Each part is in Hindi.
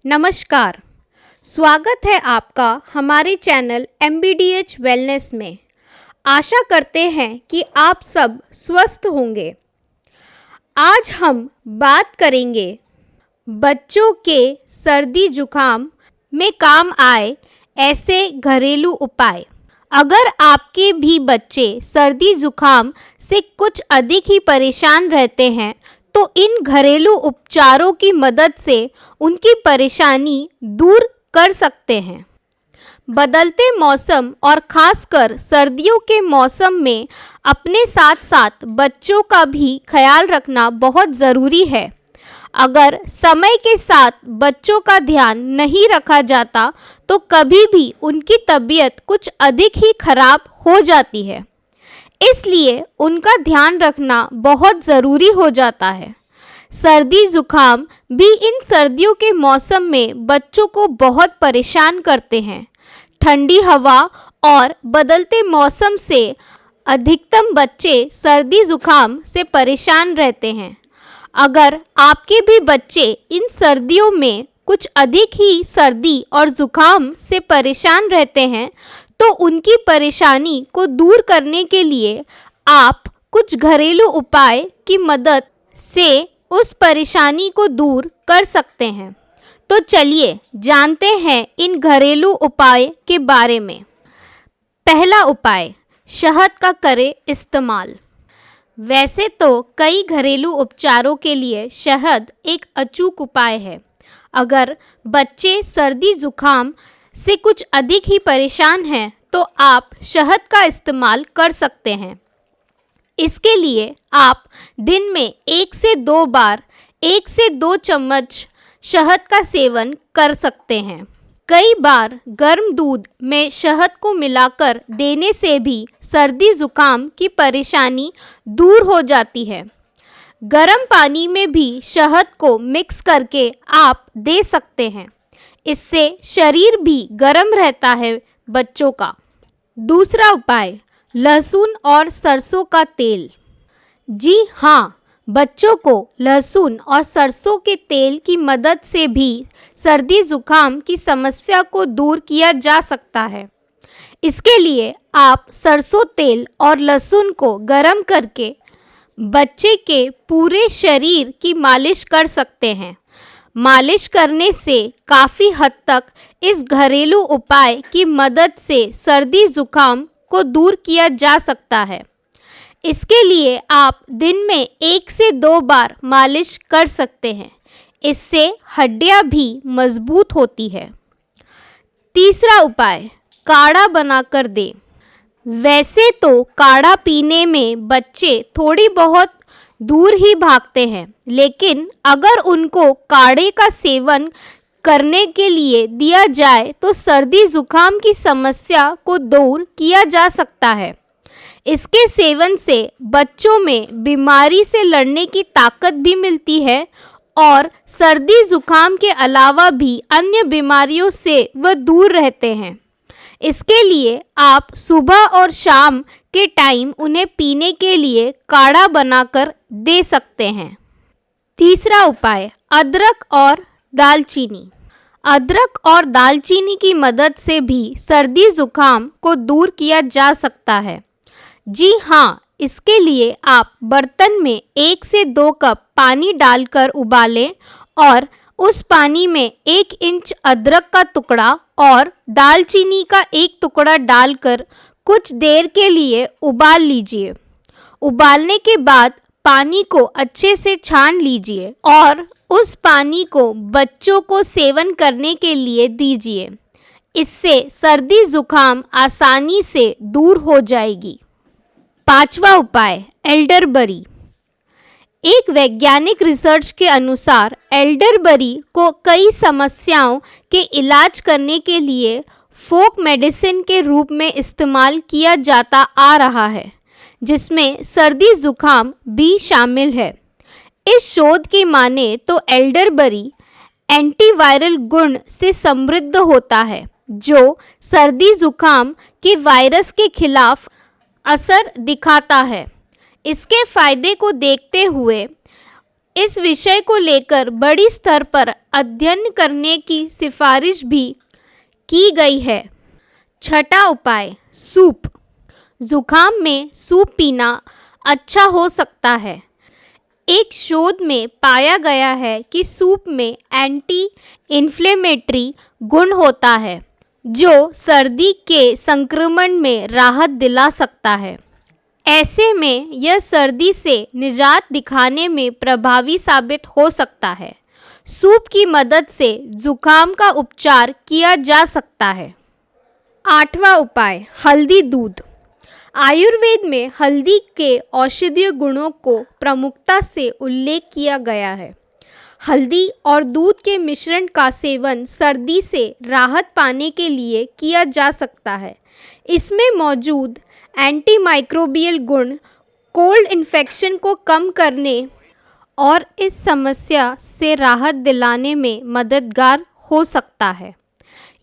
नमस्कार, स्वागत है आपका हमारे चैनल MBDH वेलनेस में। आशा करते हैं कि आप सब स्वस्थ होंगे। आज हम बात करेंगे बच्चों के सर्दी जुकाम में काम आए ऐसे घरेलू उपाय। अगर आपके भी बच्चे सर्दी जुकाम से कुछ अधिक ही परेशान रहते हैं तो इन घरेलू उपचारों की मदद से उनकी परेशानी दूर कर सकते हैं। बदलते मौसम और खासकर सर्दियों के मौसम में अपने साथ साथ बच्चों का भी ख्याल रखना बहुत ज़रूरी है। अगर समय के साथ बच्चों का ध्यान नहीं रखा जाता तो कभी भी उनकी तबीयत कुछ अधिक ही खराब हो जाती है। इसलिए उनका ध्यान रखना बहुत ज़रूरी हो जाता है। सर्दी जुकाम भी इन सर्दियों के मौसम में बच्चों को बहुत परेशान करते हैं। ठंडी हवा और बदलते मौसम से अधिकतम बच्चे सर्दी जुकाम से परेशान रहते हैं। अगर आपके भी बच्चे इन सर्दियों में कुछ अधिक ही सर्दी और जुकाम से परेशान रहते हैं तो उनकी परेशानी को दूर करने के लिए आप कुछ घरेलू उपाय की मदद से उस परेशानी को दूर कर सकते हैं। तो चलिए जानते हैं इन घरेलू उपाय के बारे में। पहला उपाय, शहद का करें इस्तेमाल। वैसे तो कई घरेलू उपचारों के लिए शहद एक अचूक उपाय है। अगर बच्चे सर्दी जुकाम से कुछ अधिक ही परेशान हैं तो आप शहद का इस्तेमाल कर सकते हैं। इसके लिए आप दिन में 1 से 2 बार 1 से 2 चम्मच शहद का सेवन कर सकते हैं। कई बार गर्म दूध में शहद को मिलाकर देने से भी सर्दी जुकाम की परेशानी दूर हो जाती है। गर्म पानी में भी शहद को मिक्स करके आप दे सकते हैं। इससे शरीर भी गर्म रहता है बच्चों का। दूसरा उपाय, लहसुन और सरसों का तेल। जी हाँ, बच्चों को लहसुन और सरसों के तेल की मदद से भी सर्दी जुकाम की समस्या को दूर किया जा सकता है। इसके लिए आप सरसों तेल और लहसुन को गर्म करके बच्चे के पूरे शरीर की मालिश कर सकते हैं। मालिश करने से काफ़ी हद तक इस घरेलू उपाय की मदद से सर्दी जुकाम को दूर किया जा सकता है। इसके लिए आप दिन में 1 से 2 बार मालिश कर सकते हैं। इससे हड्डियां भी मजबूत होती है। तीसरा उपाय, काढ़ा बनाकर दें। वैसे तो काढ़ा पीने में बच्चे थोड़ी बहुत दूर ही भागते हैं, लेकिन अगर उनको काढ़े का सेवन करने के लिए दिया जाए तो सर्दी जुकाम की समस्या को दूर किया जा सकता है। इसके सेवन से बच्चों में बीमारी से लड़ने की ताकत भी मिलती है और सर्दी जुकाम के अलावा भी अन्य बीमारियों से वह दूर रहते हैं। इसके लिए आप सुबह और शाम के टाइम उन्हें पीने के लिए काढ़ा बनाकर दे सकते हैं। तीसरा उपाय, अदरक और दालचीनी। अदरक और दालचीनी की मदद से भी सर्दी जुकाम को दूर किया जा सकता है। जी हाँ, इसके लिए आप बर्तन में 1 से 2 कप पानी डालकर उबालें और उस पानी में 1 इंच अदरक का टुकड़ा और दालचीनी का 1 टुकड़ा डालकर कुछ देर के लिए उबाल लीजिए। उबालने के बाद पानी को अच्छे से छान लीजिए और उस पानी को बच्चों को सेवन करने के लिए दीजिए। इससे सर्दी जुकाम आसानी से दूर हो जाएगी। पांचवा उपाय, एल्डरबेरी। एक वैज्ञानिक रिसर्च के अनुसार एल्डरबेरी को कई समस्याओं के इलाज करने के लिए फोक मेडिसिन के रूप में इस्तेमाल किया जाता आ रहा है, जिसमें सर्दी जुकाम भी शामिल है। इस शोध की माने तो एल्डरबेरी एंटीवायरल गुण से समृद्ध होता है, जो सर्दी जुकाम के वायरस के खिलाफ असर दिखाता है। इसके फायदे को देखते हुए इस विषय को लेकर बड़ी स्तर पर अध्ययन करने की सिफारिश भी की गई है। छठा उपाय, सूप। जुखाम में सूप पीना अच्छा हो सकता है। एक शोध में पाया गया है कि सूप में एंटी इन्फ्लेमेटरी गुण होता है जो सर्दी के संक्रमण में राहत दिला सकता है। ऐसे में यह सर्दी से निजात दिखाने में प्रभावी साबित हो सकता है। सूप की मदद से जुखाम का उपचार किया जा सकता है। आठवां उपाय, हल्दी दूध। आयुर्वेद में हल्दी के औषधीय गुणों को प्रमुखता से उल्लेख किया गया है। हल्दी और दूध के मिश्रण का सेवन सर्दी से राहत पाने के लिए किया जा सकता है। इसमें मौजूद एंटीमाइक्रोबियल गुण कोल्ड इन्फेक्शन को कम करने और इस समस्या से राहत दिलाने में मददगार हो सकता है।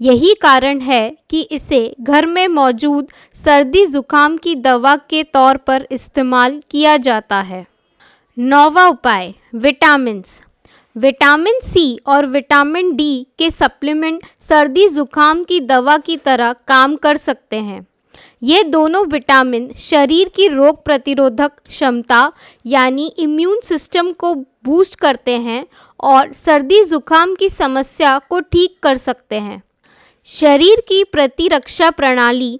यही कारण है कि इसे घर में मौजूद सर्दी जुकाम की दवा के तौर पर इस्तेमाल किया जाता है। नौवां उपाय, विटामिन्स। विटामिन सी और विटामिन डी के सप्लीमेंट सर्दी जुकाम की दवा की तरह काम कर सकते हैं। ये दोनों विटामिन शरीर की रोग प्रतिरोधक क्षमता यानी इम्यून सिस्टम को बूस्ट करते हैं और सर्दी जुकाम की समस्या को ठीक कर सकते हैं। शरीर की प्रतिरक्षा प्रणाली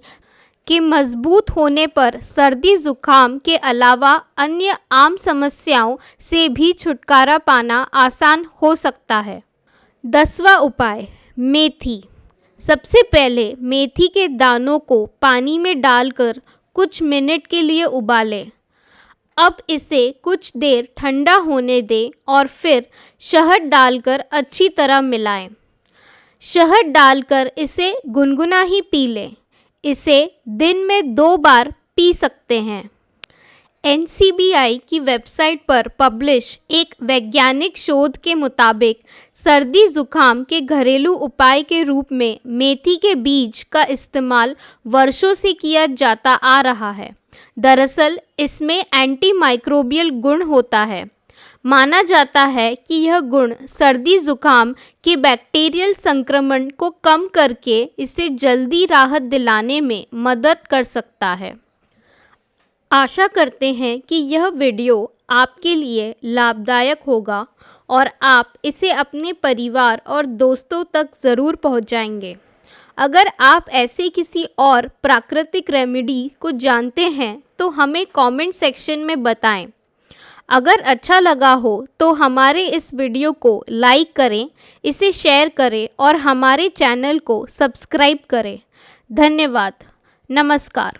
के मजबूत होने पर सर्दी जुकाम के अलावा अन्य आम समस्याओं से भी छुटकारा पाना आसान हो सकता है। 10वां उपाय, मेथी। सबसे पहले मेथी के दानों को पानी में डालकर कुछ मिनट के लिए उबालें। अब इसे कुछ देर ठंडा होने दें और फिर शहद डालकर अच्छी तरह मिलाएं। शहद डालकर इसे गुनगुना ही पी लें। इसे दिन में 2 बार पी सकते हैं। NCBI की वेबसाइट पर पब्लिश एक वैज्ञानिक शोध के मुताबिक सर्दी जुकाम के घरेलू उपाय के रूप में मेथी के बीज का इस्तेमाल वर्षों से किया जाता आ रहा है। दरअसल इसमें एंटीमाइक्रोबियल गुण होता है। माना जाता है कि यह गुण सर्दी जुकाम के बैक्टीरियल संक्रमण को कम करके इसे जल्दी राहत दिलाने में मदद कर सकता है। आशा करते हैं कि यह वीडियो आपके लिए लाभदायक होगा और आप इसे अपने परिवार और दोस्तों तक ज़रूर पहुंचाएंगे। अगर आप ऐसे किसी और प्राकृतिक रेमेडी को जानते हैं तो हमें कमेंट सेक्शन में बताएं। अगर अच्छा लगा हो तो हमारे इस वीडियो को लाइक करें, इसे शेयर करें और हमारे चैनल को सब्सक्राइब करें। धन्यवाद। नमस्कार।